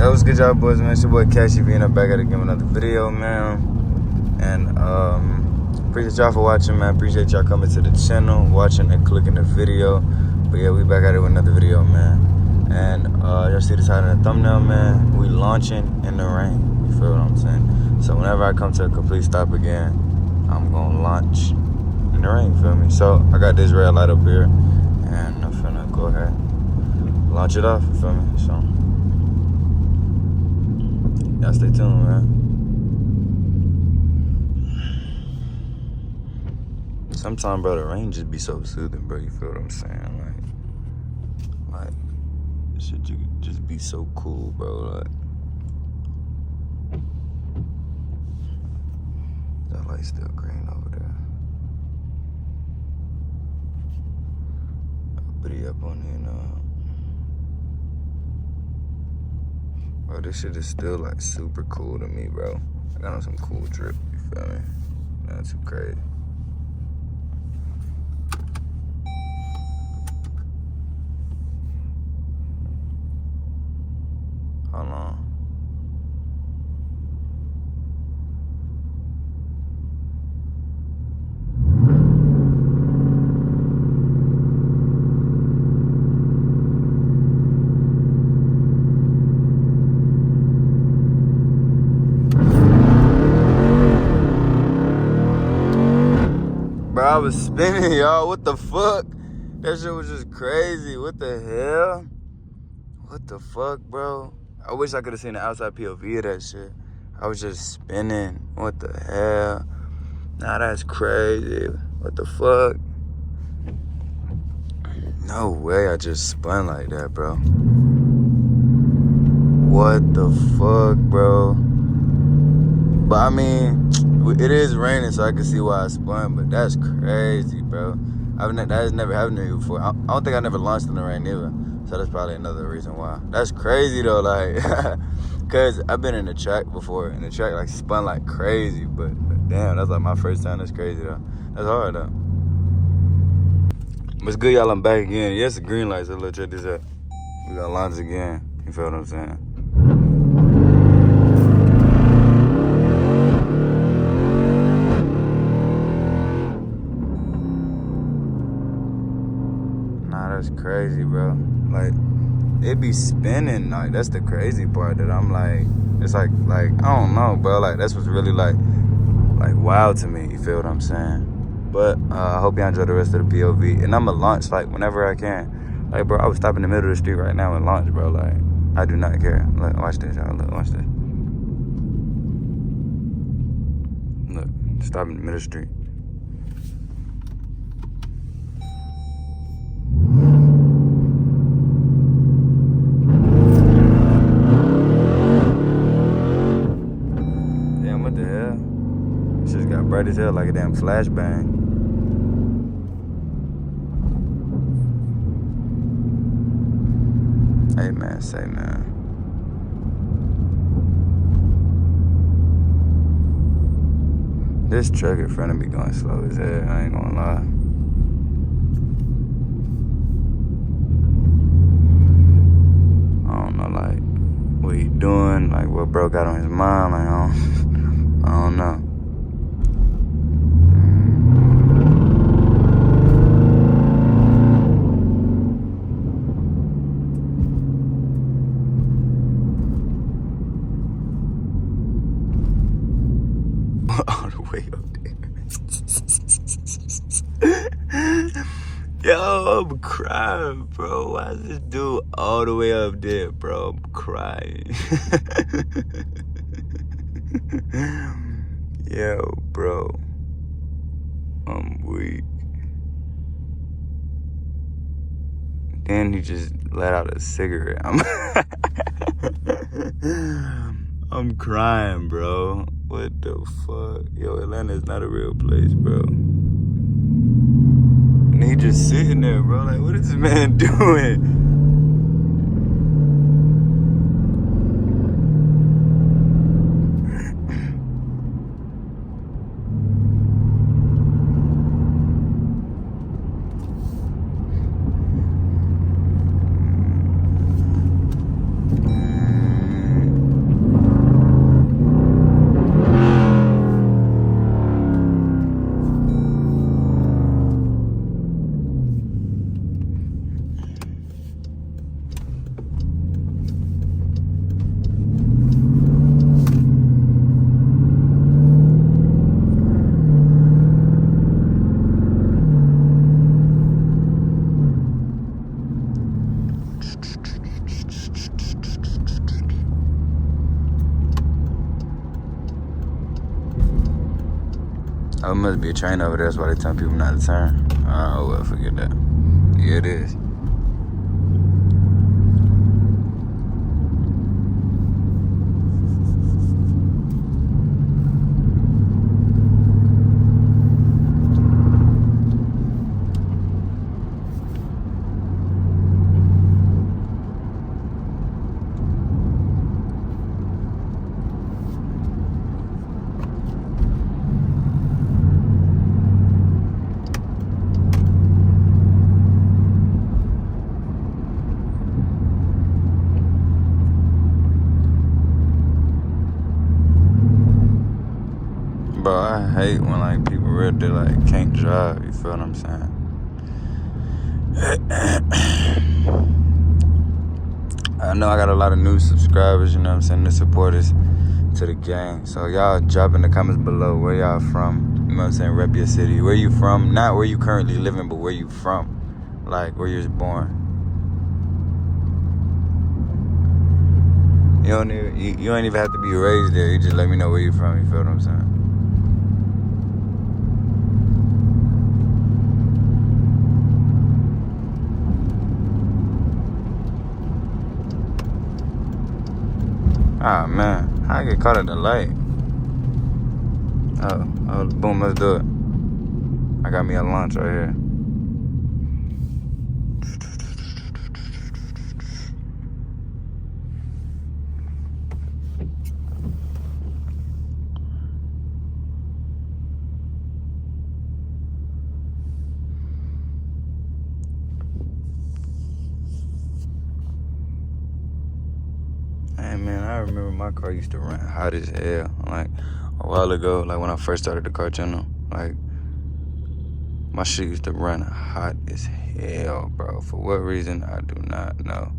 That was good job, boys, man. It's your boy Cashy being up back at it again with another video, man. And appreciate y'all for watching, man. Appreciate y'all coming to the channel, watching and clicking the video. But yeah, we back at it with another video, man. And y'all see the title in the thumbnail, man. We launching in the rain. You feel what I'm saying? So whenever I come to a complete stop again, I'm gonna launch in the rain, feel me? So I got this red light up here, and I'm finna go ahead, launch it off, you feel me? So y'all stay tuned, man. Sometimes, bro, the rain just be so soothing, bro. You feel what I'm saying? Like shit, you could just be so cool, bro. Like, that light's still green over there. I'll put it up on here now. Bro, this shit is still like super cool to me, bro. I got on some cool drip, you feel me? Not too crazy. Hold on. Bro, I was spinning, y'all. What the fuck? That shit was just crazy. What the hell? What the fuck, bro? I wish I could have seen the outside POV of that shit. I was just spinning. What the hell? Nah, that's crazy. What the fuck? No way I just spun like that, bro. What the fuck, bro? But I mean, it is raining, so I can see why I spun, but that's crazy, bro. That has never happened to me before. I don't think I never launched in the rain either. So that's probably another reason why. That's crazy though, like, cause I've been in the track before, and the track like spun like crazy, but damn, that's like my first time. That's crazy though. That's hard though. But it's good, y'all. I'm back again. Yes, the green light. So let's check this out. We got launch again. You feel what I'm saying? Nah, that's crazy, bro. Like, it be spinning. Like, that's the crazy part that I'm like, it's like I don't know, bro. Like, that's what's really like wild to me. You feel what I'm saying? But I hope y'all enjoy the rest of the POV. And I'ma launch like whenever I can. Like, bro, I would stop in the middle of the street right now and launch, bro. Like, I do not care. Look, watch this, y'all. Look, watch this. Look, stop in the middle of the street. What the hell? Shit got bright as hell like a damn flashbang. Hey man, say man. This truck in front of me going slow as hell, I ain't gonna lie. I don't know like what he doing, like what bro got on his mind, like I don't know. All the way up there. Yo, I'm crying, bro. Why is this dude all the way up there, bro? I'm crying. Yo, bro. I'm weak. Then he just let out a cigarette. I'm crying, bro. What the fuck? Yo, Atlanta is not a real place, bro. And he just sitting there, bro. Like, what is this man doing? Oh, it must be a train over there. That's why they tell people not to turn. Oh, well, forget that. Yeah, it is. Bro, I hate when like people really like can't drive. You feel what I'm saying? I know I got a lot of new subscribers. You know what I'm saying? New supporters to the gang. So y'all drop in the comments below where y'all from. You know what I'm saying? Rep your city. Where you from? Not where you currently living, but where you from. Like where you was born. You don't even have to be raised there. You just let me know where you from. You feel what I'm saying? Ah, man. How I get caught at the light? Oh, boom, let's do it. I got me a lunch right here. Hey, man, I remember my car used to run hot as hell. Like, a while ago, like when I first started the car channel, like, my shit used to run hot as hell, bro. For what reason, I do not know.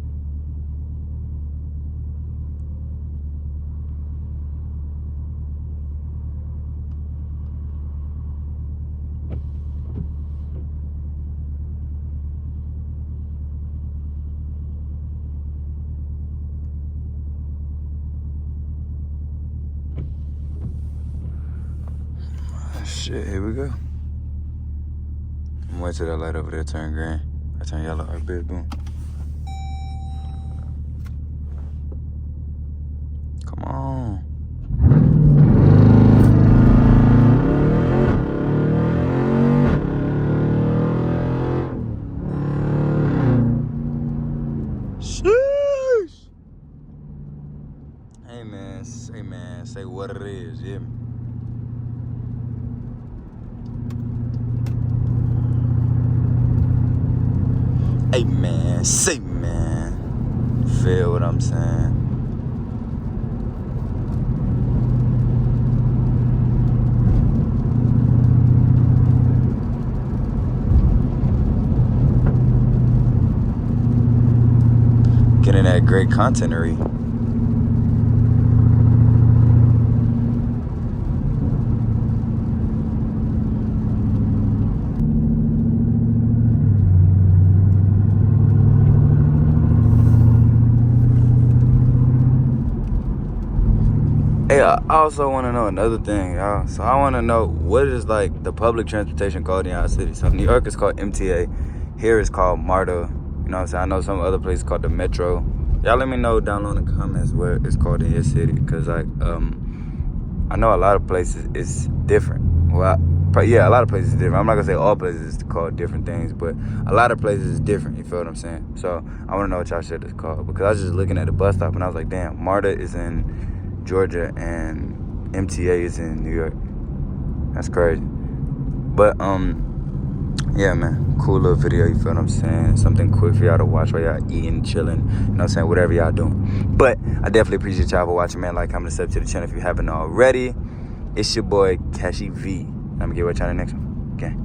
Shit, here we go. I'm gonna wait till that light over there turn green. I turn yellow, or bitch, boom. Come on. Sheesh. Hey man, say what it is, yeah. Hey man, say man. Feel what I'm saying? Getting that great contentery. Hey, I also want to know another thing, y'all. So I want to know, what is like the public transportation called in y'all city? So New York is called MTA. Here it's called MARTA. You know what I'm saying? I know some other places called the Metro. Y'all let me know down in the comments what it's called in your city. Because like, I know a lot of places it's different. Well, yeah, a lot of places is different. I'm not going to say all places is called different things, but a lot of places is different. You feel what I'm saying? So I want to know what y'all shit is called. Because I was just looking at the bus stop and I was like, damn, MARTA is in Georgia and MTA is in New York. That's crazy. But yeah, man, cool little video, you feel what I'm saying? Something quick for y'all to watch while y'all eating, chilling, you know what I'm saying, whatever y'all doing. But I definitely appreciate y'all for watching, man. Like, comment, sub to the channel if you haven't already. It's your boy Cashy V. I'm gonna get with y'all in the next one. Okay.